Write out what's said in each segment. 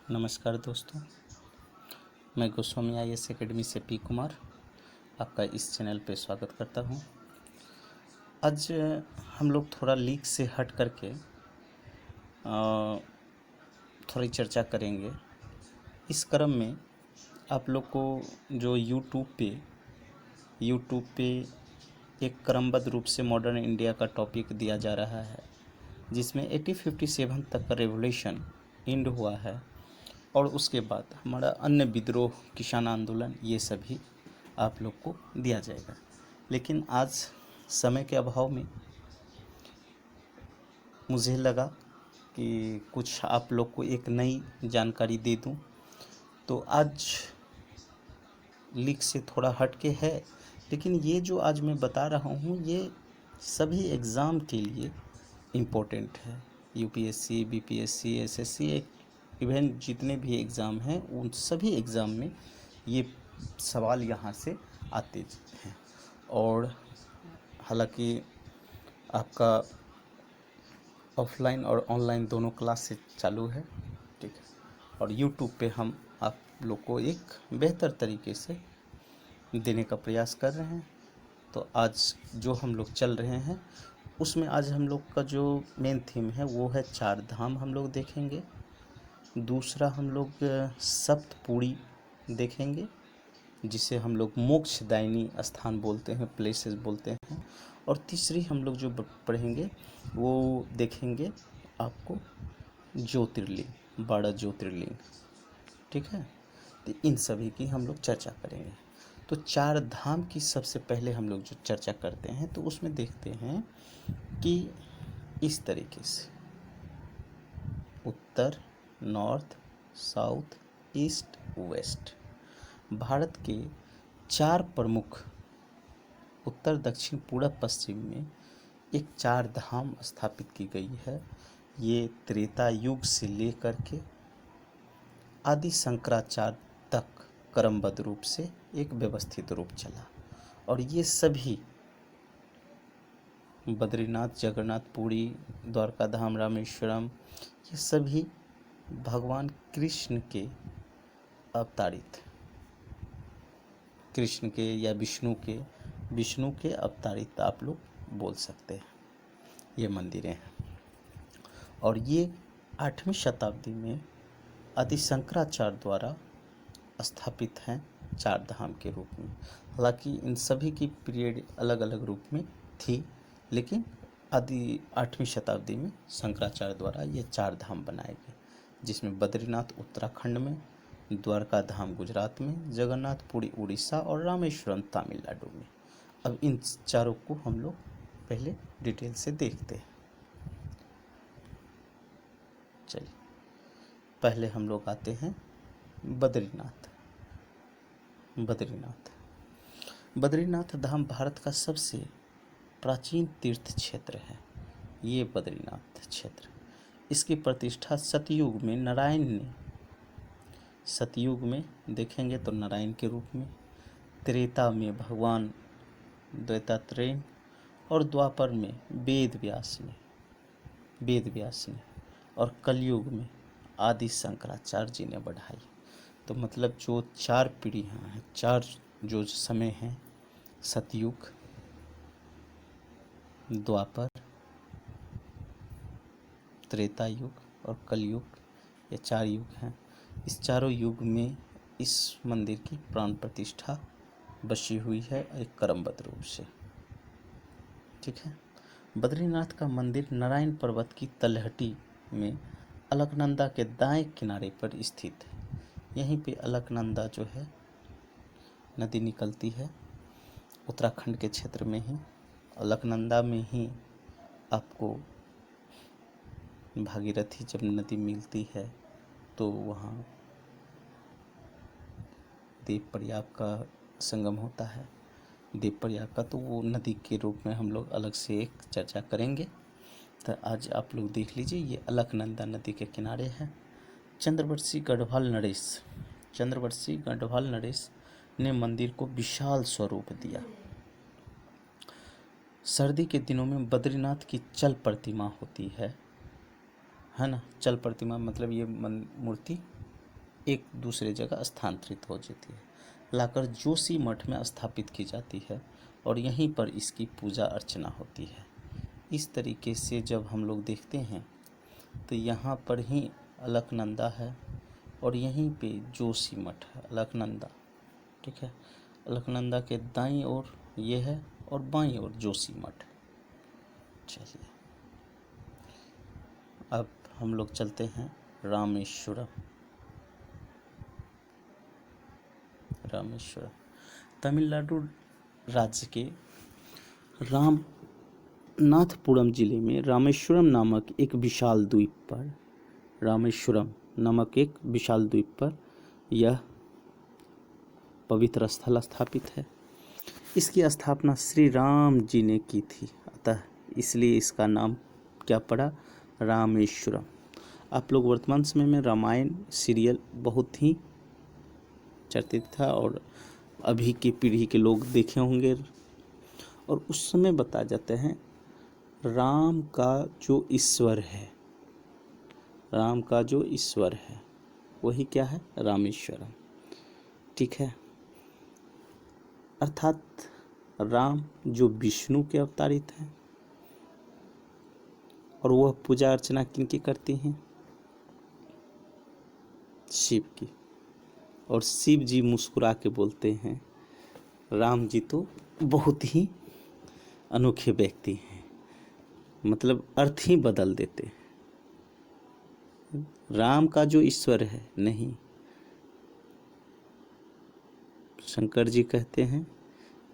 नमस्कार दोस्तों, मैं गोस्वामी IAS एकेडमी से पी कुमार आपका इस चैनल पे स्वागत करता हूँ। आज हम लोग थोड़ा लीक से हट करके थोड़ी चर्चा करेंगे। इस क्रम में आप लोग को जो यूट्यूब पे एक क्रमबद्ध रूप से मॉडर्न इंडिया का टॉपिक दिया जा रहा है, जिसमें 1857 तक का रेवोल्यूशन एंड हुआ है और उसके बाद हमारा अन्य विद्रोह, किसान आंदोलन, ये सभी आप लोग को दिया जाएगा। लेकिन आज समय के अभाव में मुझे लगा कि कुछ आप लोग को एक नई जानकारी दे दूं, तो आज लीक से थोड़ा हट के है, लेकिन ये जो आज मैं बता रहा हूँ ये सभी एग्ज़ाम के लिए इम्पोर्टेंट है। UPSC, BPSC, SSC, इवन जितने भी एग्ज़ाम हैं उन सभी एग्ज़ाम में ये सवाल यहाँ से आते हैं। और हालांकि आपका ऑफलाइन और ऑनलाइन दोनों क्लास चालू है, ठीक है, और यूट्यूब पे हम आप लोग को एक बेहतर तरीके से देने का प्रयास कर रहे हैं। तो आज जो हम लोग चल रहे हैं उसमें आज हम लोग का जो मेन थीम है वो है 4 धाम हम लोग देखेंगे। दूसरा हम लोग सप्तपुरी देखेंगे, जिसे हम लोग मोक्षदायिनी स्थान बोलते हैं, प्लेसेस बोलते हैं। और तीसरी हम लोग जो पढ़ेंगे वो देखेंगे आपको ज्योतिर्लिंग, 12 ज्योतिर्लिंग, ठीक है। तो इन सभी की हम लोग चर्चा करेंगे। तो 4 धाम की सबसे पहले हम लोग जो चर्चा करते हैं तो उसमें देखते हैं कि इस तरीके से उत्तर, north, south, east, west, Bharat के 4 प्रमुख उत्तर, दक्षिण, पूरब, पश्चिम में एक 4 धाम स्थापित की गई है। ये त्रेता युग से लेकर के आदि शंकराचार्य तक क्रमबद्ध रूप से एक व्यवस्थित रूप चला। और ये सभी बद्रीनाथ, जगन्नाथ, पुरी, द्वारका धाम, रामेश्वरम, ये सभी भगवान कृष्ण के अवतारित, कृष्ण के या विष्णु के अवतारित आप लोग बोल सकते हैं, ये मंदिरें हैं। और ये 8वीं शताब्दी में आदि शंकराचार्य द्वारा स्थापित हैं 4 धाम के रूप में। हालांकि इन सभी की पीरियड अलग अलग रूप में थी, लेकिन आदि 8वीं शताब्दी में शंकराचार्य द्वारा ये 4 धाम बनाए गए, जिसमें बद्रीनाथ उत्तराखंड में, द्वारका धाम गुजरात में, जगन्नाथपुरी उड़ीसा और रामेश्वरम तमिलनाडु में। अब इन चारों को हम लोग पहले डिटेल से देखते हैं। चलिए, पहले हम लोग आते हैं बद्रीनाथ। बद्रीनाथ धाम भारत का सबसे प्राचीन तीर्थ क्षेत्र है। ये बद्रीनाथ क्षेत्र, इसकी प्रतिष्ठा सतयुग में नारायण ने, सतयुग में देखेंगे तो नारायण के रूप में, त्रेता में भगवान दत्तात्रेय और द्वापर में वेद व्यास ने और कलयुग में आदि शंकराचार्य जी ने बढ़ाई। तो मतलब जो 4 पीढ़ियाँ हैं, 4 जो समय हैं, सतयुग, द्वापर, त्रेता युग और कलयुग, ये 4 युग हैं। इस चारों युग में इस मंदिर की प्राण प्रतिष्ठा बची हुई है एक क्रमबद्ध रूप से, ठीक है। बद्रीनाथ का मंदिर नारायण पर्वत की तलहटी में अलकनंदा के दाएं किनारे पर स्थित है। यहीं पे अलकनंदा जो है नदी निकलती है उत्तराखंड के क्षेत्र में ही। अलकनंदा में ही आपको भागीरथी जब नदी मिलती है तो वहाँ देवप्रयाग का संगम होता है। देवप्रयाग का तो वो नदी के रूप में हम लोग अलग से एक चर्चा करेंगे। तो आज आप लोग देख लीजिए, ये अलकनंदा नदी के किनारे है। चंद्रवंशी गढ़वाल नरेश ने मंदिर को विशाल स्वरूप दिया। सर्दी के दिनों में बद्रीनाथ की चल प्रतिमा होती है ना। चल प्रतिमा मतलब ये मूर्ति एक दूसरे जगह स्थानांतरित हो जाती है, लाकर जोशी मठ में स्थापित की जाती है और यहीं पर इसकी पूजा अर्चना होती है। इस तरीके से जब हम लोग देखते हैं तो यहाँ पर ही अलकनंदा है और यहीं पे जोशी मठ है, अलकनंदा, ठीक है। अलकनंदा के दाईं ओर ये है और बाईं ओर जोशी मठ। चलिए अब हम लोग चलते हैं रामेश्वरम। रामेश्वरम तमिलनाडु राज्य के रामनाथपुरम जिले में रामेश्वरम नामक एक विशाल द्वीप पर यह पवित्र स्थल स्थापित है। इसकी स्थापना श्री राम जी ने की थी, अतः इसलिए इसका नाम क्या पड़ा, रामेश्वरम। आप लोग वर्तमान समय में रामायण सीरियल बहुत ही चर्चित था और अभी की पीढ़ी के लोग देखे होंगे, और उस समय बताया जाता है राम का जो ईश्वर है वही क्या है, रामेश्वरम, ठीक है। अर्थात राम जो विष्णु के अवतारित हैं और वह पूजा अर्चना किनकी करती हैं, शिव की। और शिव जी मुस्कुरा के बोलते हैं राम जी तो बहुत ही अनोखे व्यक्ति हैं, मतलब अर्थ ही बदल देते हैं। राम का जो ईश्वर है नहीं, शंकर जी कहते हैं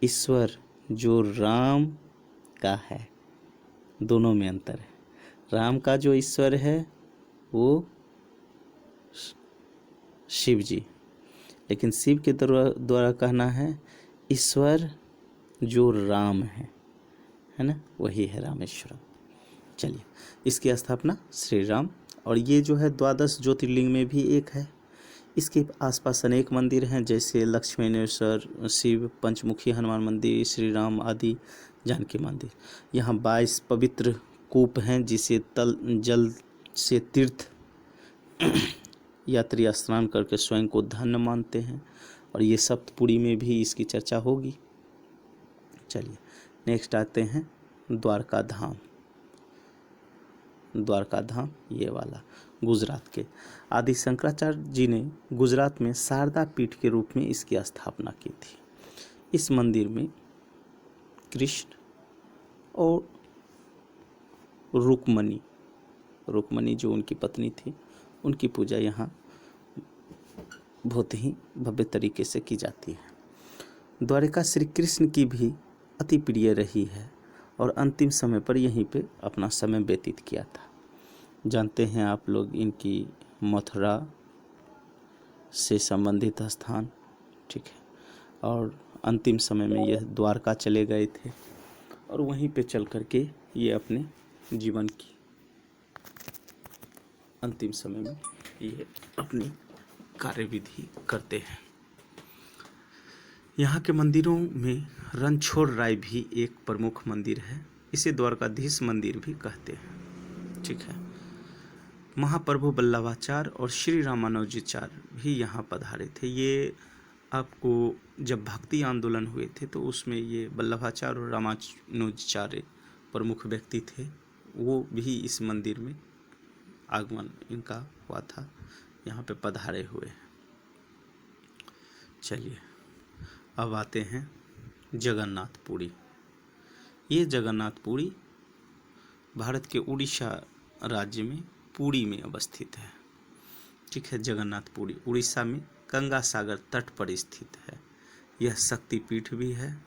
ईश्वर जो राम का है, दोनों में अंतर है। राम का जो ईश्वर है वो शिव जी, लेकिन शिव के द्वारा कहना है ईश्वर जो राम है ना, वही है रामेश्वरम। चलिए, इसकी स्थापना श्री राम, और ये जो है 12 ज्योतिर्लिंग में भी एक है। इसके आसपास अनेक मंदिर हैं, जैसे लक्ष्मणेश्वर, शिव, पंचमुखी हनुमान मंदिर, श्री राम आदि, जानकी मंदिर। यहाँ 22 पवित्र कूप हैं जिसे जल से तीर्थ यात्री स्नान करके स्वयं को धन्य मानते हैं, और ये सप्तपुरी में भी इसकी चर्चा होगी। चलिए नेक्स्ट आते हैं द्वारका धाम, ये वाला गुजरात के आदि शंकराचार्य जी ने गुजरात में शारदा पीठ के रूप में इसकी स्थापना की थी। इस मंदिर में कृष्ण और रुक्मणी जो उनकी पत्नी थी, उनकी पूजा यहाँ बहुत ही भव्य तरीके से की जाती है। द्वारिका श्री कृष्ण की भी अति प्रिय रही है और अंतिम समय पर यहीं पे अपना समय व्यतीत किया था। जानते हैं आप लोग इनकी मथुरा से संबंधित स्थान, ठीक है, और अंतिम समय में यह द्वारका चले गए थे और वहीं पे चल करके ये अपने जीवन की अंतिम समय में ये अपनी कार्यविधि करते हैं। यहाँ के मंदिरों में रणछोड़ राय भी एक प्रमुख मंदिर है, इसे द्वारकाधीश मंदिर भी कहते हैं, ठीक है। महाप्रभु वल्लभाचार्य और श्री रामानुजाचार्य भी यहाँ पधारे थे। ये आपको जब भक्ति आंदोलन हुए थे तो उसमें ये वल्लभाचार्य और रामानुजाचार्य प्रमुख व्यक्ति थे, वो भी इस मंदिर में आगमन इनका हुआ था, यहाँ पे पधारे हुए। चलिए अब आते हैं जगन्नाथपुरी। ये जगन्नाथपुरी भारत के उड़ीसा राज्य में पुरी में अवस्थित है, ठीक है। जगन्नाथपुरी उड़ीसा में गंगा सागर तट पर स्थित है। यह शक्तिपीठ भी है।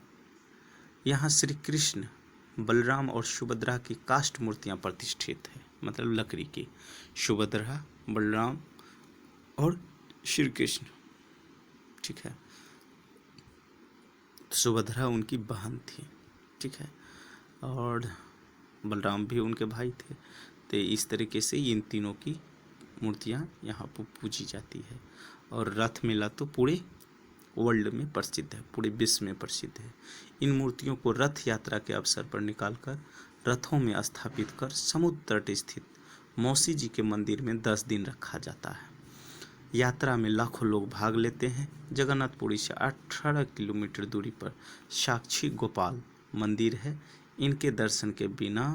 यहाँ श्री कृष्ण, बलराम और सुभद्रा की काष्ठ मूर्तियाँ प्रतिष्ठित है, मतलब लकड़ी की। सुभद्रा, बलराम और श्री कृष्ण, ठीक है। सुभद्रा उनकी बहन थी, ठीक है, और बलराम भी उनके भाई थे। तो इस तरीके से इन तीनों की मूर्तियाँ यहाँ पर पूजी जाती है। और रथ मेला तो पूरे वर्ल्ड में प्रसिद्ध है, पूरे विश्व में प्रसिद्ध है। इन मूर्तियों को रथ यात्रा के अवसर पर निकालकर रथों में स्थापित कर समुद्र तट स्थित मौसी जी के मंदिर में 10 दिन रखा जाता है। यात्रा में लाखों लोग भाग लेते हैं। जगन्नाथपुरी से 18 किलोमीटर दूरी पर साक्षी गोपाल मंदिर है। इनके दर्शन के बिना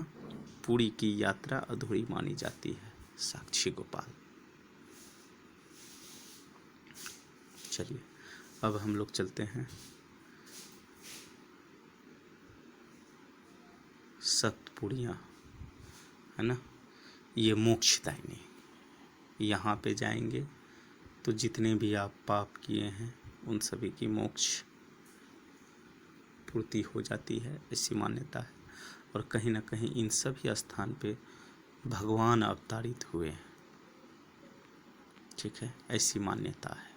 पुरी की यात्रा अधूरी मानी जाती है। साक्षी गोपाल। चलिए अब हम लोग चलते हैं सप्तपुरियाँ, है ना, ये मोक्षदायिनी। यहाँ पे जाएंगे तो जितने भी आप पाप किए हैं उन सभी की मोक्ष पूर्ति हो जाती है, ऐसी मान्यता है। और कहीं ना कहीं इन सभी स्थान पे भगवान अवतारित हुए हैं, ठीक है, ऐसी मान्यता है।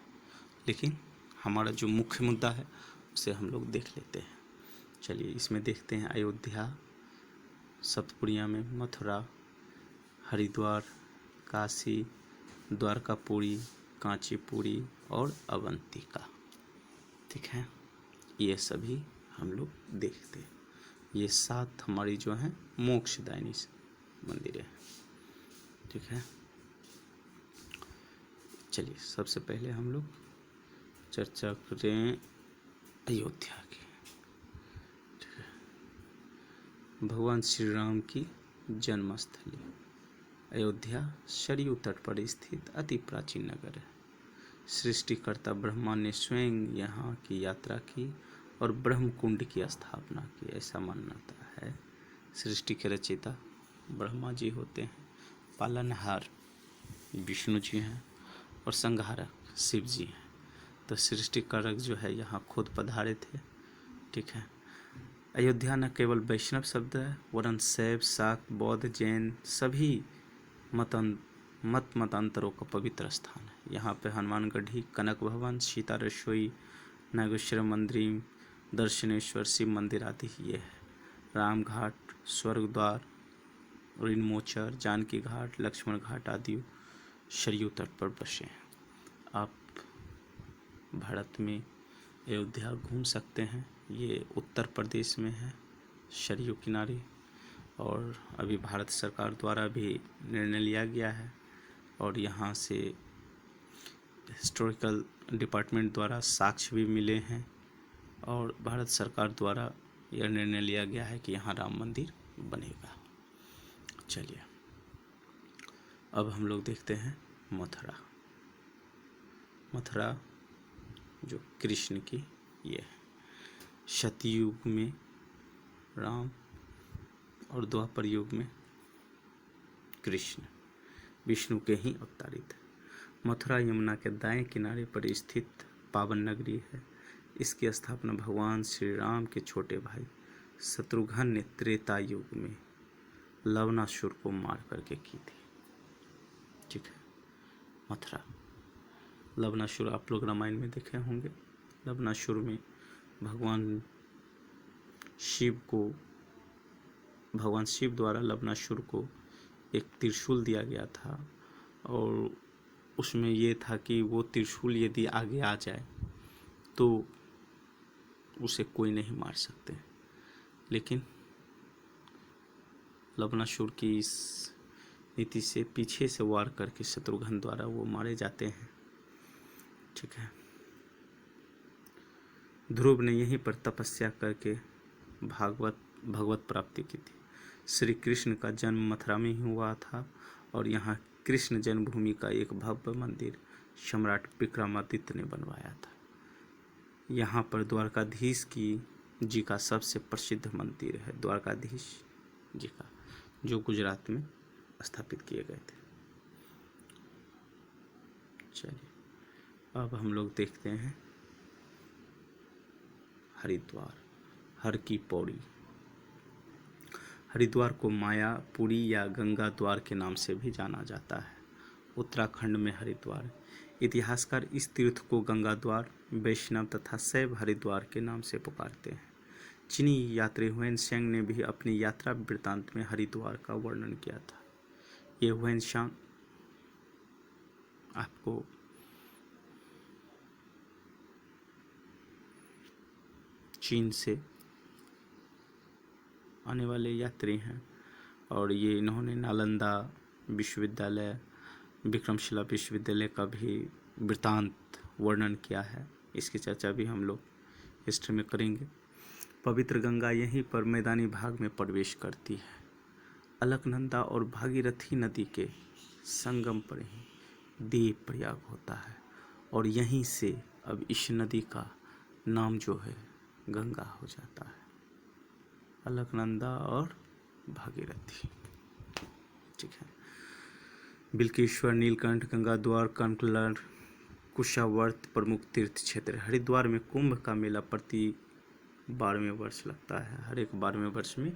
लेकिन हमारा जो मुख्य मुद्दा है उसे हम लोग देख लेते हैं। चलिए इसमें देखते हैं अयोध्या, सप्तपुरिया में मथुरा, हरिद्वार, काशी, द्वारकापुरी, कांचीपुरी और अवंतिका, ठीक है, ये सभी हम लोग देखते हैं। ये 7 हमारी जो है मोक्षदायिनी मंदिर है, ठीक है। चलिए सबसे पहले हम लोग चर्चा करें अयोध्या की, ठीक है। भगवान श्री राम की जन्मस्थली अयोध्या सरयू तट पर स्थित अति प्राचीन नगर है। सृष्टिकर्ता ब्रह्मा ने स्वयं यहाँ की यात्रा की और ब्रह्मकुंड की स्थापना की, ऐसा मान्यता है। सृष्टि के रचयिता ब्रह्मा जी होते हैं, पालनहार विष्णु जी हैं और संहारक शिव जी हैं। तो सृष्टिकारक जो है यहाँ खुद पधारे थे, ठीक है। अयोध्या न केवल वैष्णव शब्द है वरन शैव, शाक्त, बौद्ध, जैन सभी मतांतरों का पवित्र स्थान है। यहाँ पे हनुमानगढ़ी, कनक भवन, सीता रसोई, नागेश्वर मंदिर, दर्शनेश्वर शिव मंदिर आदि ये है। राम घाट, स्वर्ग द्वार, ऋणमोचर, जानकी घाट, लक्ष्मण घाट आदि सरयू तट पर बसे हैं। आप भारत में अयोध्या घूम सकते हैं। ये उत्तर प्रदेश में है, सरयू किनारे। और अभी भारत सरकार द्वारा भी निर्णय लिया गया है और यहाँ से हिस्टोरिकल डिपार्टमेंट द्वारा साक्ष्य भी मिले हैं और भारत सरकार द्वारा यह निर्णय लिया गया है कि यहाँ राम मंदिर बनेगा। चलिए अब हम लोग देखते हैं मथुरा। मथुरा जो कृष्ण की ये है। सतयुग में राम और द्वापर युग में कृष्ण विष्णु के ही अवतारित है। मथुरा यमुना के दाएं किनारे पर स्थित पावन नगरी है। इसकी स्थापना भगवान श्री राम के छोटे भाई शत्रुघ्न ने त्रेता युग में लवणासुर को मार करके की थी, ठीक है। मथुरा लवणासुर आप लोग रामायण में देखे होंगे। लवणासुर में भगवान शिव द्वारा लवणासुर को एक त्रिशूल दिया गया था और उसमें ये था कि वो त्रिशूल यदि आगे आ जाए तो उसे कोई नहीं मार सकते। लेकिन लवणासुर की इस नीति से पीछे से वार करके शत्रुघ्न द्वारा वो मारे जाते हैं, ठीक है। ध्रुव ने यहीं पर तपस्या करके भगवत प्राप्ति की थी। श्री कृष्ण का जन्म मथुरा में ही हुआ था और यहाँ कृष्ण जन्मभूमि का एक भव्य मंदिर सम्राट विक्रमादित्य ने बनवाया था। यहाँ पर द्वारकाधीश जी का सबसे प्रसिद्ध मंदिर है, द्वारकाधीश जी का, जो गुजरात में स्थापित किए गए थे। चलिए अब हम लोग देखते हैं हरिद्वार, हर की पौड़ी। हरिद्वार को मायापुरी या गंगा द्वार के नाम से भी जाना जाता है। उत्तराखंड में हरिद्वार। इतिहासकार इस तीर्थ को गंगा द्वार, वैष्णव तथा शैव हरिद्वार के नाम से पुकारते हैं। चीनी यात्री हुएनसांग ने भी अपनी यात्रा वृत्तांत में हरिद्वार का वर्णन किया था। ये हुएनसांग आपको चीन से आने वाले यात्री हैं और ये इन्होंने नालंदा विश्वविद्यालय, विक्रमशिला विश्वविद्यालय का भी वृतांत वर्णन किया है, इसकी चर्चा भी हम लोग हिस्ट्री में करेंगे। पवित्र गंगा यहीं पर मैदानी भाग में प्रवेश करती है। अलकनंदा और भागीरथी नदी के संगम पर ही देव प्रयाग होता है और यहीं से अब इस नदी का नाम जो है गंगा हो जाता है, अलकनंदा और भागीरथी। ठीक है। बिल्केश्वर, नीलकंठ, गंगाद्वार, कंकलर, कुशावर्त प्रमुख तीर्थ क्षेत्र। हरिद्वार में कुंभ का मेला प्रति 12वें वर्ष लगता है। हर एक 12वें वर्ष में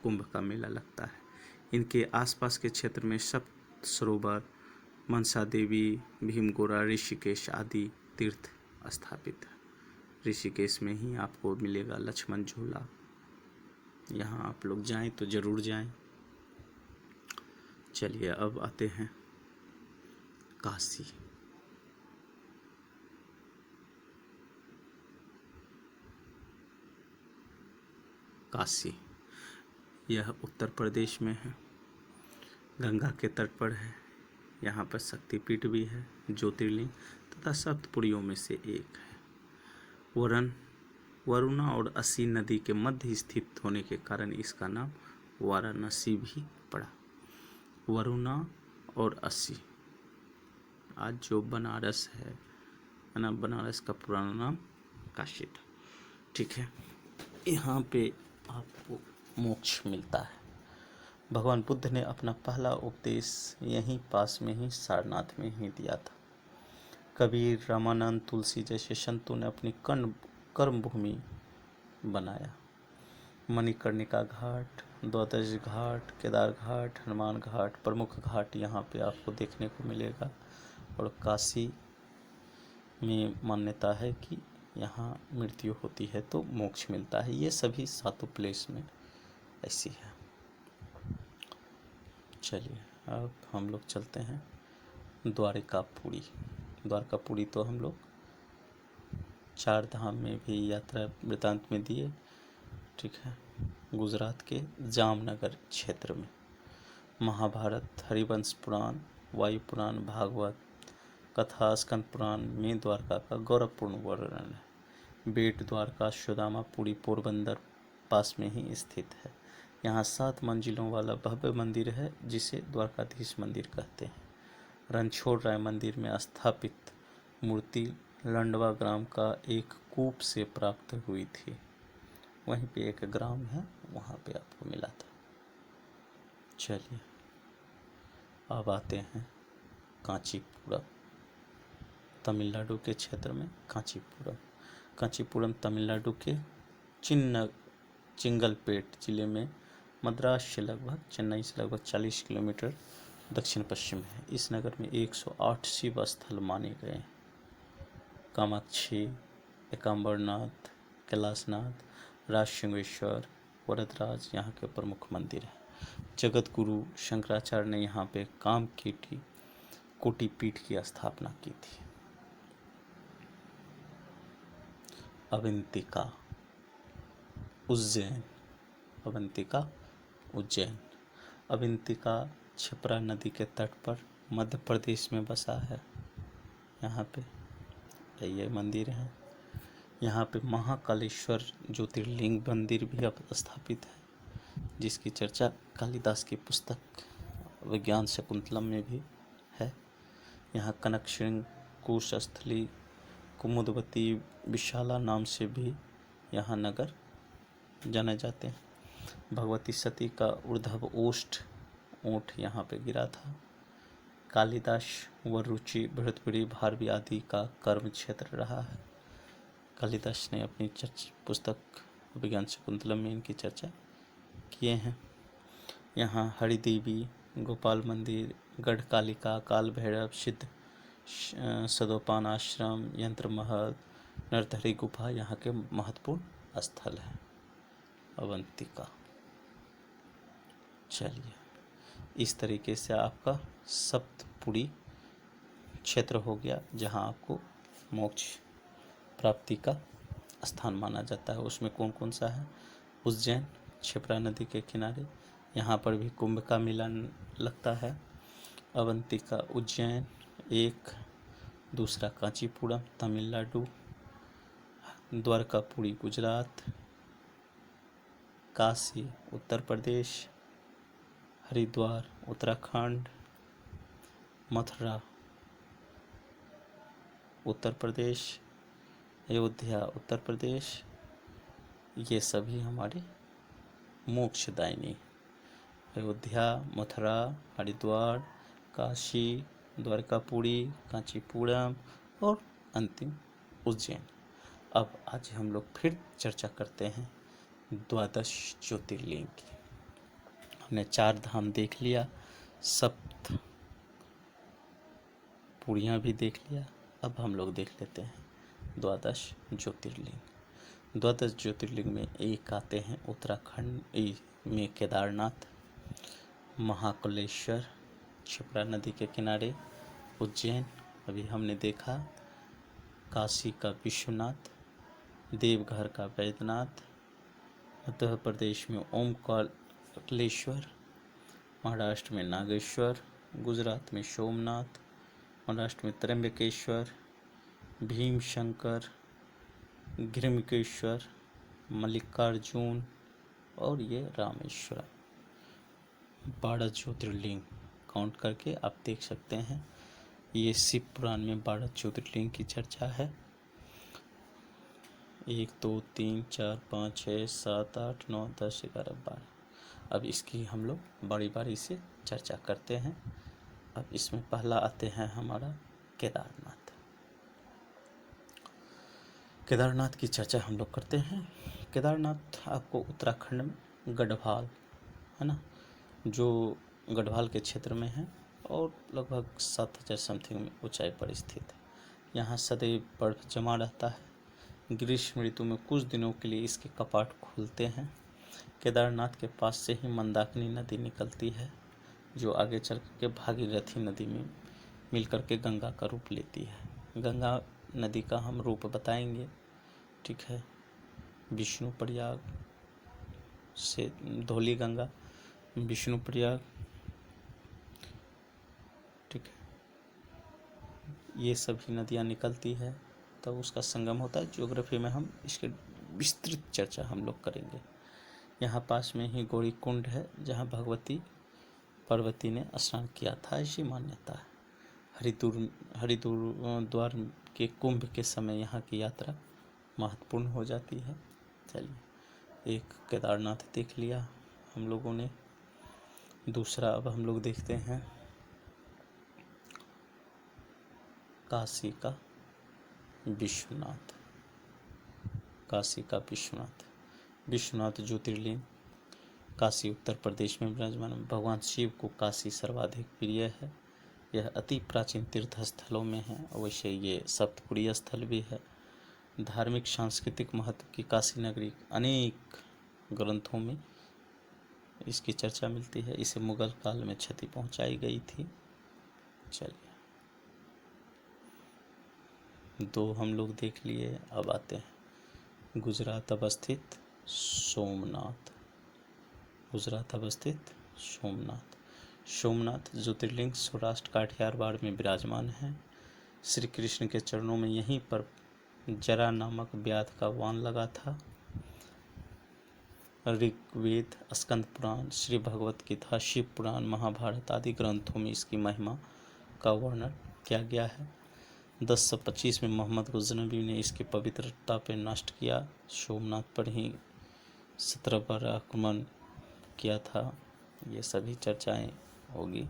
कुंभ का मेला लगता है। इनके आसपास के क्षेत्र में सप्त सरोवर, मनसा देवी, भीमगोरा, ऋषिकेश आदि तीर्थ स्थापित है। ऋषिकेश में ही आपको मिलेगा लक्ष्मण झूला। यहाँ आप लोग जाएं तो ज़रूर जाएं। चलिए अब आते हैं काशी। काशी यह उत्तर प्रदेश में है, गंगा के तट पर है। यहाँ पर शक्तिपीठ भी है, ज्योतिर्लिंग तथा सप्तपुरियों में से एक है। वरुणा और असी नदी के मध्य स्थित होने के कारण इसका नाम वाराणसी भी पड़ा। वरुणा और असी, आज जो बनारस है ना, बनारस का पुराना नाम काशी था। ठीक है। यहाँ पे आपको मोक्ष मिलता है। भगवान बुद्ध ने अपना पहला उपदेश यहीं पास में ही सारनाथ में ही दिया था। कबीर, रामानंद, तुलसी जैसे संतों ने अपनी कर्म भूमि बनाया। मणिकर्णिका घाट, द्वादश घाट, केदार घाट, हनुमान घाट प्रमुख घाट यहाँ पे आपको देखने को मिलेगा। और काशी में मान्यता है कि यहाँ मृत्यु होती है तो मोक्ष मिलता है। ये सभी सातों प्लेस में ऐसी है। चलिए अब हम लोग चलते हैं द्वारकापुरी। द्वारकापुरी तो हम लोग 4 धाम में भी यात्रा वृतांत में दिए। ठीक है। गुजरात के जामनगर क्षेत्र में महाभारत, हरिवंश पुराण, वायु पुराण, भागवत कथा, स्कंद पुराण में द्वारका का गौरवपूर्ण वर्णन है। बेट द्वारका सुदामापुरी पोरबंदर पास में ही स्थित है। यहाँ 7 मंजिलों वाला भव्य मंदिर है जिसे द्वारकाधीश मंदिर कहते हैं। रणछोड़ राय मंदिर में स्थापित मूर्ति लंडवा ग्राम का एक कूप से प्राप्त हुई थी। वहीं पे एक ग्राम है, वहाँ पे आपको मिला था। चलिए अब आते हैं कांचीपुरम। तमिलनाडु के क्षेत्र में कांचीपुरम तमिलनाडु के चिंगलपेट जिले में मद्रास से लगभग, चेन्नई से लगभग 40 किलोमीटर दक्षिण पश्चिम है। इस नगर में 108 शिव स्थल माने गए हैं। कामाक्षी, एकाम्बरनाथ, कैलाशनाथ, राजसिंहेश्वर, वरदराज यहाँ के प्रमुख मंदिर हैं। जगत गुरु शंकराचार्य ने यहाँ पे कोटि पीठ की स्थापना की थी। अवंतिका उज्जैन। अवंतिका क्षिप्रा नदी के तट पर मध्य प्रदेश में बसा है। यहाँ पे ये मंदिर है। यहाँ पे महाकालेश्वर ज्योतिर्लिंग मंदिर भी स्थापित है, जिसकी चर्चा कालिदास की पुस्तक विज्ञान शकुंतलम में भी है। यहाँ कनक श्रृंग, कुशस्थली, कुमुदवती, विशाला नाम से भी यहाँ नगर जाने जाते हैं। भगवती सती का ऊर्ध्व ओष्ठ ऊँट यहाँ पे गिरा था। कालिदास व रुचि, भरतपुरी, भारवी आदि का कर्म क्षेत्र रहा है। कालिदास ने अपनी पुस्तक विज्ञान शकुंतलम में इनकी चर्चा किए हैं। यहाँ हरिदेवी, गोपाल मंदिर, गढ़कालिका, काल भैरव, सिद्ध सदोपान आश्रम, यंत्र महल, नरधरी गुफा यहाँ के महत्वपूर्ण स्थल हैं। अवंतिका। चलिए इस तरीके से आपका सप्तपुरी क्षेत्र हो गया, जहाँ आपको मोक्ष प्राप्ति का स्थान माना जाता है। उसमें कौन कौन सा है? उज्जैन, क्षिप्रा नदी के किनारे, यहाँ पर भी कुंभ का मेला लगता है। अवंतिका, उज्जैन एक, दूसरा कांचीपुरम तमिलनाडु, द्वारकापुरी गुजरात, काशी उत्तर प्रदेश, हरिद्वार उत्तराखंड, मथुरा उत्तर प्रदेश, अयोध्या उत्तर प्रदेश, ये सभी हमारे मोक्षदायिनी। अयोध्या, मथुरा, हरिद्वार, काशी, द्वारकापुरी, कांचीपुरम और अंतिम उज्जैन। अब आज हम लोग फिर चर्चा करते हैं द्वादश ज्योतिर्लिंग की। हमने 4 धाम देख लिया, सप्त पुरियाँ भी देख लिया। अब हम लोग देख लेते हैं द्वादश ज्योतिर्लिंग। द्वादश ज्योतिर्लिंग में एक आते हैं उत्तराखंड में केदारनाथ, महाकालेश्वर क्षिप्रा नदी के किनारे, उज्जैन अभी हमने देखा, काशी का विश्वनाथ, देवघर का बैद्यनाथ, मध्य प्रदेश में ओमकारेश्वर, महाराष्ट्र में नागेश्वर, गुजरात में सोमनाथ, महाराष्ट्र में त्र्यंबकेश्वर, भीमशंकर, गिरिमकेश्वर, मल्लिकार्जुन और ये रामेश्वर। 12 ज्योतिर्लिंग काउंट करके आप देख सकते हैं। ये शिव पुराण में 12 ज्योतिर्लिंग की चर्चा है। 1 2 3 4 5 6 7 8 9 10 11 12। अब इसकी हम लोग बारी बारी से चर्चा करते हैं। अब इसमें पहला आते हैं हमारा केदारनाथ। केदारनाथ की चर्चा हम लोग करते हैं। केदारनाथ आपको उत्तराखंड में गढ़वाल है ना, जो गढ़वाल के क्षेत्र में है और लगभग 7000 समथिंग में ऊंचाई पर स्थित है। यहाँ सदैव बर्फ जमा रहता है। ग्रीष्म ऋतु में कुछ दिनों के लिए इसके कपाट खुलते हैं। केदारनाथ के पास से ही मंदाकिनी नदी निकलती है, जो आगे चल के भागीरथी नदी में मिलकर के गंगा का रूप लेती है। गंगा नदी का हम रूप बताएंगे, ठीक है। विष्णु प्रयाग से धौली गंगा, विष्णु प्रयाग, ठीक है, ये सभी नदियाँ निकलती है, तब उसका संगम होता है। ज्योग्राफी में हम इसके विस्तृत चर्चा हम लोग करेंगे। यहाँ पास में ही गौरी कुंड है, जहाँ भगवती पार्वती ने स्नान किया था, ऐसी मान्यता है। हरिद्वार के कुंभ के समय यहाँ की यात्रा महत्वपूर्ण हो जाती है। चलिए, एक केदारनाथ देख लिया हम लोगों ने। दूसरा अब हम लोग देखते हैं काशी का विश्वनाथ। काशी का विश्वनाथ, विश्वनाथ ज्योतिर्लिंग काशी उत्तर प्रदेश में विराजमान। भगवान शिव को काशी सर्वाधिक प्रिय है। यह अति प्राचीन तीर्थ स्थलों में है। अवश्य ये सप्तपुरी स्थल भी है। धार्मिक सांस्कृतिक महत्व की काशी नगरी अनेक ग्रंथों में इसकी चर्चा मिलती है। इसे मुगल काल में क्षति पहुंचाई गई थी। चलिए, 2 हम लोग देख लिए। अब आते हैं गुजरात अवस्थित सोमनाथ। गुजरात अवस्थित सोमनाथ। सोमनाथ ज्योतिर्लिंग सौराष्ट्र काठियावाड़ में विराजमान है। श्री कृष्ण के चरणों में यहीं पर जरा नामक व्याध का वाण लगा था। ऋग्वेद, स्कंद पुराण, श्री भगवत गीता, शिव पुराण, महाभारत आदि ग्रंथों में इसकी महिमा का वर्णन किया गया है। 1025 में मोहम्मद गजनवी ने इसकी पवित्रता पर नष्ट किया। सोमनाथ पर ही 17 बार आक्रमण किया था। ये सभी चर्चाएं होगी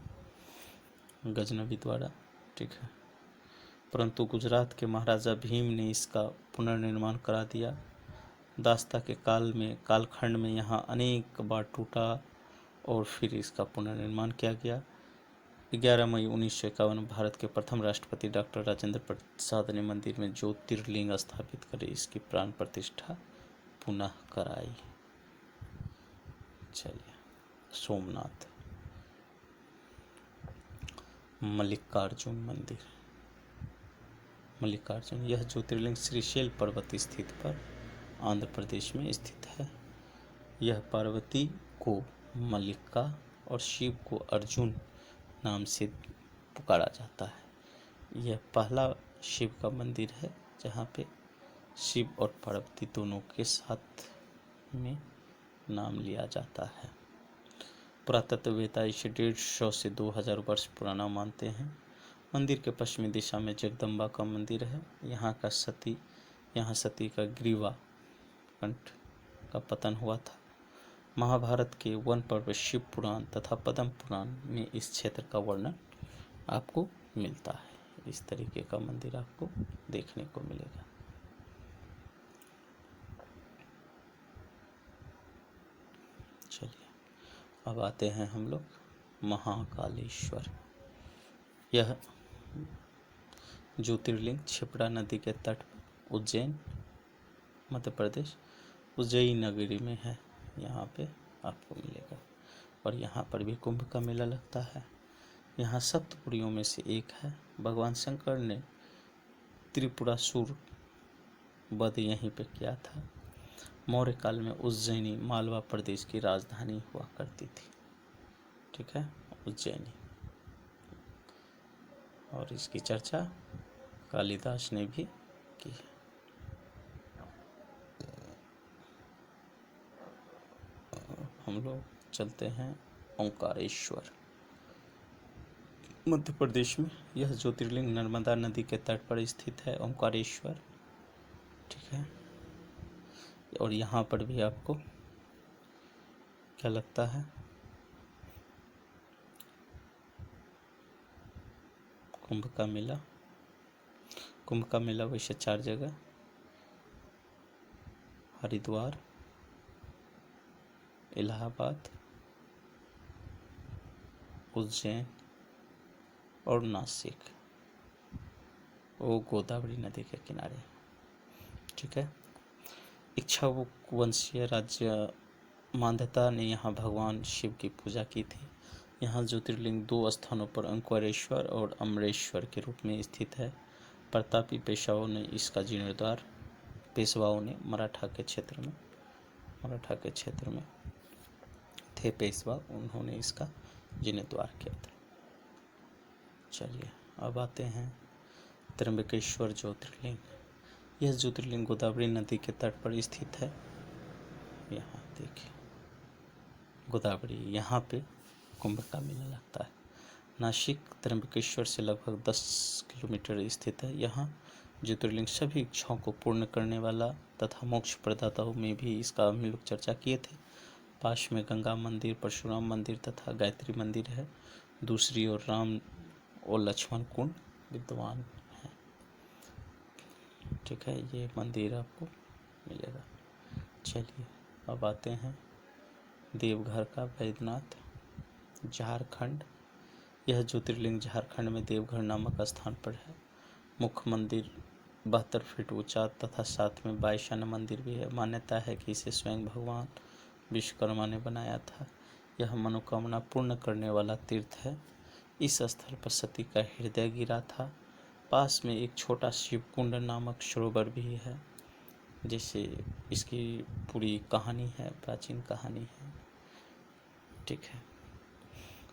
गजनवी द्वारा, ठीक है। परंतु गुजरात के महाराजा भीम ने इसका पुनर्निर्माण करा दिया। दास्ता के कालखंड में यहाँ अनेक बार टूटा और फिर इसका पुनर्निर्माण किया गया। 11 मई 1951 भारत के प्रथम राष्ट्रपति डॉक्टर राजेंद्र प्रसाद ने मंदिर में ज्योतिर्लिंग स्थापित कर इसकी प्राण प्रतिष्ठा पुनः कराई। चलिए, सोमनाथ। मल्लिकार्जुन मंदिर। मल्लिकार्जुन यह ज्योतिर्लिंग श्रीशैल पर्वत स्थित पर आंध्र प्रदेश में स्थित है। यह पार्वती को मल्लिका और शिव को अर्जुन नाम से पुकारा जाता है। यह पहला शिव का मंदिर है, जहाँ पे शिव और पार्वती दोनों के साथ में नाम लिया जाता है। पुरातत्ववेत्ता इसे 150 से 2000 वर्ष पुराना मानते हैं। मंदिर के पश्चिमी दिशा में जगदम्बा का मंदिर है। यहाँ सती का ग्रीवा कंठ का पतन हुआ था। महाभारत के वन पर्व शिव पुराण तथा पद्म पुराण में इस क्षेत्र का वर्णन आपको मिलता है। इस तरीके का मंदिर आपको देखने को मिलेगा। चलिए अब आते हैं हम लोग महाकालेश्वर। यह ज्योतिर्लिंग क्षिप्रा नदी के तट पर उज्जैन मध्य प्रदेश उज्जैन नगरी में है। यहाँ पे आपको मिलेगा और यहाँ पर भी कुंभ का मेला लगता है। यहाँ सप्तपुरियों में से एक है। भगवान शंकर ने त्रिपुरासुर वध यहीं पे किया था। मौर्य काल में उज्जैनी मालवा प्रदेश की राजधानी हुआ करती थी। ठीक है, उज्जैनी। और इसकी चर्चा कालिदास ने भी की है। हम लोग चलते हैं ओंकारेश्वर। मध्य प्रदेश में यह ज्योतिर्लिंग नर्मदा नदी के तट पर स्थित है, ओंकारेश्वर। ठीक है, और यहाँ पर भी आपको क्या लगता है, कुंभ का मेला। कुंभ का मेला वैसे 4 जगह, हरिद्वार, इलाहाबाद, उज्जैन और नासिक, वो गोदावरी नदी के किनारे। ठीक है, इक्ष्वाकु वंशीय राज्य मांधाता ने यहाँ भगवान शिव की पूजा की थी। यहाँ ज्योतिर्लिंग 2 स्थानों पर ओंकारेश्वर और अमरेश्वर के रूप में स्थित है। प्रतापी पेशवाओं ने इसका जीर्णोद्धार मराठा के क्षेत्र में थे पेशवा, उन्होंने इसका जीर्णोद्धार किया था। चलिए अब आते हैं त्र्यंबकेश्वर ज्योतिर्लिंग। यह ज्योतिर्लिंग गोदावरी नदी के तट पर स्थित है। यहाँ देखिए गोदावरी, यहाँ पे कुंभ का मेला लगता है। नासिक त्र्यंबकेश्वर से लगभग 10 किलोमीटर स्थित है। यहाँ ज्योतिर्लिंग सभी इच्छाओं को पूर्ण करने वाला तथा मोक्ष प्रदाताओं में भी इसका हम लोग चर्चा किए थे। पास में गंगा मंदिर, परशुराम मंदिर तथा गायत्री मंदिर है। दूसरी ओर राम और लक्ष्मण कुंड विद्यमान है। ठीक है, ये मंदिर आपको मिलेगा। चलिए अब आते हैं देवघर का बैद्यनाथ, झारखंड। यह ज्योतिर्लिंग झारखंड में देवघर नामक स्थान पर है। मुख्य मंदिर 72 फीट ऊंचा तथा साथ में 22 मंदिर भी है। मान्यता है कि इसे स्वयं भगवान विश्वकर्मा ने बनाया था। यह मनोकामना पूर्ण करने वाला तीर्थ है। इस स्थल पर सती का हृदय गिरा था। पास में एक छोटा शिव कुंड नामक सरोवर भी है। जैसे इसकी पूरी कहानी है, प्राचीन कहानी है। ठीक है,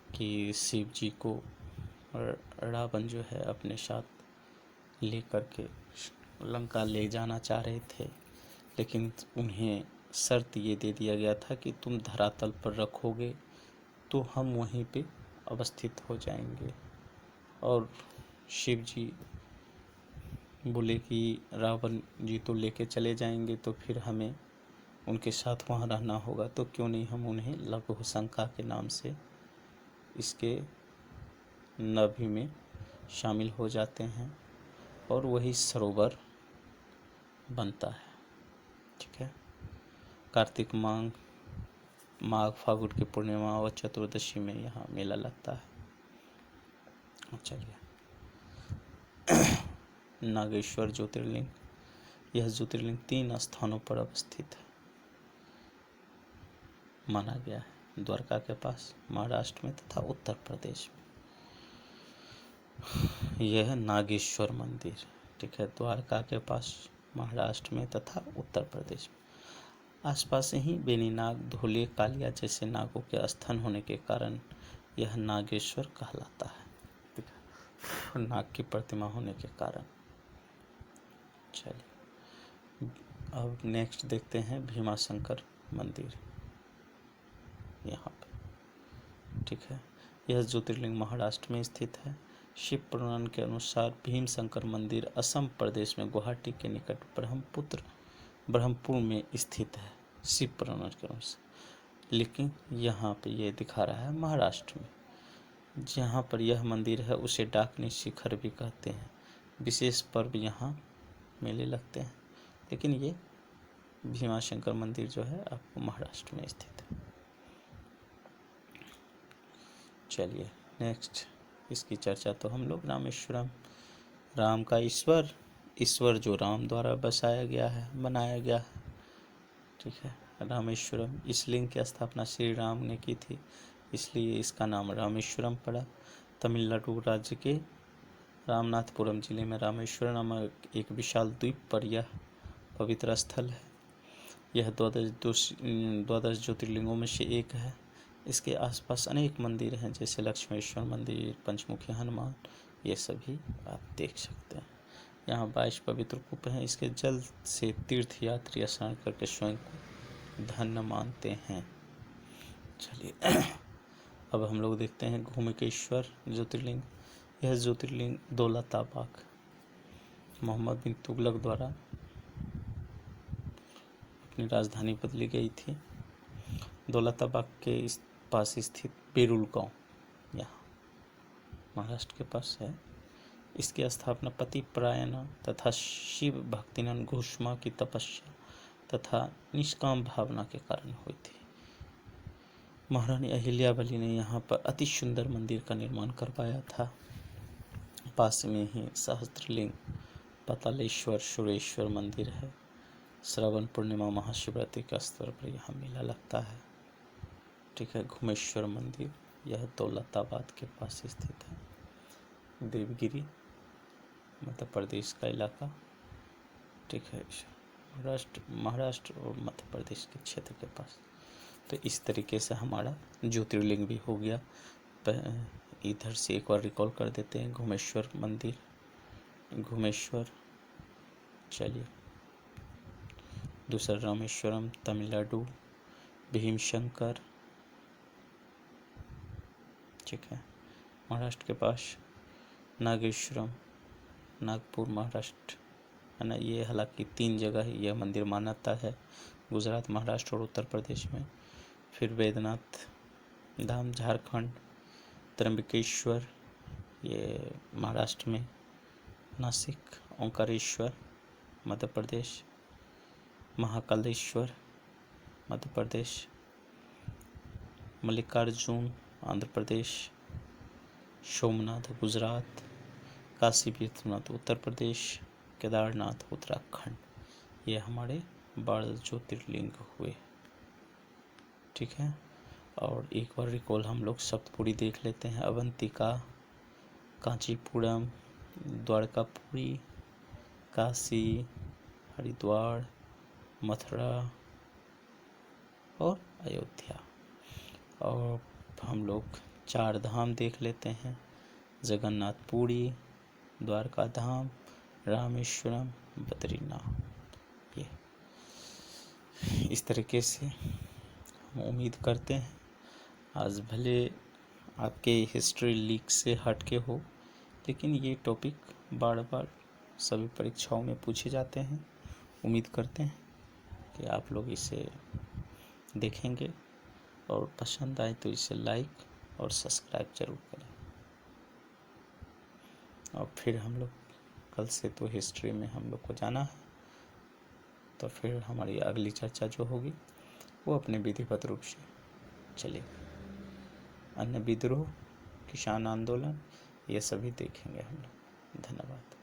कि शिव जी को रावण जो है अपने साथ लेकर के लंका ले जाना चाह रहे थे, लेकिन उन्हें शर्त ये दे दिया गया था कि तुम धरातल पर रखोगे तो हम वहीं पे अवस्थित हो जाएंगे। और शिव जी बोले कि रावण जी तो लेके चले जाएंगे तो फिर हमें उनके साथ वहाँ रहना होगा, तो क्यों नहीं हम उन्हें लघु शंका के नाम से इसके नभि में शामिल हो जाते हैं और वही सरोवर बनता है। ठीक है, कार्तिक माघ फागुन की पूर्णिमा और चतुर्दशी में यहाँ मेला लगता है। चलिए नागेश्वर ज्योतिर्लिंग। यह ज्योतिर्लिंग 3 स्थानों पर अवस्थित है माना गया है। द्वारका के पास, महाराष्ट्र में तथा उत्तर प्रदेश में। यह नागेश्वर मंदिर, ठीक है, द्वारका के पास, महाराष्ट्र में तथा उत्तर प्रदेश में। आसपास ही बेनीनाग, धोले, कालिया जैसे नागों के स्थान होने के कारण यह नागेश्वर कहलाता है। ठीक है, नाग की प्रतिमा होने के कारण। चलिए अब नेक्स्ट देखते हैं भीमाशंकर मंदिर यहाँ पे। ठीक है, यह ज्योतिर्लिंग महाराष्ट्र में स्थित है। शिव पुराण के अनुसार भीमशंकर मंदिर असम प्रदेश में गुवाहाटी के निकट ब्रह्मपुर में स्थित है, शिव पुराण के अनुसार। लेकिन यहाँ पे ये दिखा रहा है महाराष्ट्र में। जहाँ पर यह मंदिर है उसे डाकनी शिखर भी कहते हैं। विशेष पर्व यहाँ मेले लगते हैं। लेकिन ये भीमाशंकर मंदिर जो है आपको महाराष्ट्र में स्थित है। चलिए नेक्स्ट इसकी चर्चा तो हम लोग रामेश्वरम, राम का ईश्वर जो राम द्वारा बनाया गया है। ठीक है, रामेश्वरम, इस लिंग की स्थापना श्री राम ने की थी, इसलिए इसका नाम रामेश्वरम पड़ा। तमिलनाडु राज्य के रामनाथपुरम जिले में रामेश्वरम नामक एक विशाल द्वीप पर यह पवित्र स्थल है। यह द्वादश ज्योतिर्लिंगों में से एक है। इसके आसपास अनेक मंदिर हैं, जैसे लक्ष्मेश्वर मंदिर, पंचमुखी हनुमान, ये सभी आप देख सकते हैं। यहाँ 22 पवित्र कूप हैं। इसके जल से तीर्थयात्री स्नान करके स्वयं को धन्य मानते हैं। चलिए अब हम लोग देखते हैं घूमकेश्वर ज्योतिर्लिंग। यह ज्योतिर्लिंग दौलताबाग, मोहम्मद बिन तुगलक द्वारा अपनी राजधानी बदली गई थी। दौलताबाग के इस पास स्थित बेरुल गांव यहाँ महाराष्ट्र के पास है। इसकी स्थापना पति परायणा तथा शिव भक्तिनंद घोषमा की तपस्या तथा निष्काम भावना के कारण हुई थी। महारानी अहिल्याबाई ने यहाँ पर अति सुंदर मंदिर का निर्माण करवाया था। पास में ही सहस्त्रलिंग पातालेश्वर सुरेश्वर मंदिर है। श्रावण पूर्णिमा महाशिवरात्रि के अवसर पर यहाँ मेला लगता है। ठीक है, घुमेश्वर मंदिर यह दौलताबाद के पास स्थित है। देवगिरी मध्य प्रदेश का इलाका। ठीक है, महाराष्ट्र और मध्य प्रदेश के क्षेत्र के पास। तो इस तरीके से हमारा ज्योतिर्लिंग भी हो गया। इधर से एक बार रिकॉल कर देते हैं। घुमेश्वर मंदिर, घुमेश्वर। चलिए दूसरा रामेश्वरम तमिलनाडु, भीमशंकर। ठीक है, महाराष्ट्र के पास नागेश्वरम, नागपुर महाराष्ट्र है ना। ये हालांकि 3 जगह यह मंदिर मान्यता है, गुजरात, महाराष्ट्र और उत्तर प्रदेश में। फिर वैद्यनाथ धाम झारखंड, त्र्यंबकेश्वर ये महाराष्ट्र में, नासिक, ओंकारेश्वर मध्य प्रदेश, महाकालेश्वर मध्य प्रदेश, मल्लिकार्जुन आंध्र प्रदेश, सोमनाथ गुजरात, काशी विश्वनाथ उत्तर प्रदेश, केदारनाथ उत्तराखंड। ये हमारे 12 ज्योतिर्लिंग हुए। ठीक है, और एक बार रिकॉल हम लोग सप्तपुरी देख लेते हैं। अवंतिका, कांचीपुरम, द्वारकापुरी, काशी, हरिद्वार, मथुरा और अयोध्या। और हम लोग 4 धाम देख लेते हैं। जगन्नाथपुरी, द्वारका धाम, रामेश्वरम, बद्रीनाथ। ये इस तरीके से हम उम्मीद करते हैं आज भले आपके हिस्ट्री लीक से हट के हो, लेकिन ये टॉपिक बार बार सभी परीक्षाओं में पूछे जाते हैं। उम्मीद करते हैं कि आप लोग इसे देखेंगे और पसंद आए तो इसे लाइक और सब्सक्राइब जरूर करें। और फिर हम लोग कल से तो हिस्ट्री में हम लोग को जाना है, तो फिर हमारी अगली चर्चा जो होगी वो अपने विधिवत रूप से चलेगी। अन्य विद्रोह, किसान आंदोलन, ये सभी देखेंगे हम लोग। धन्यवाद।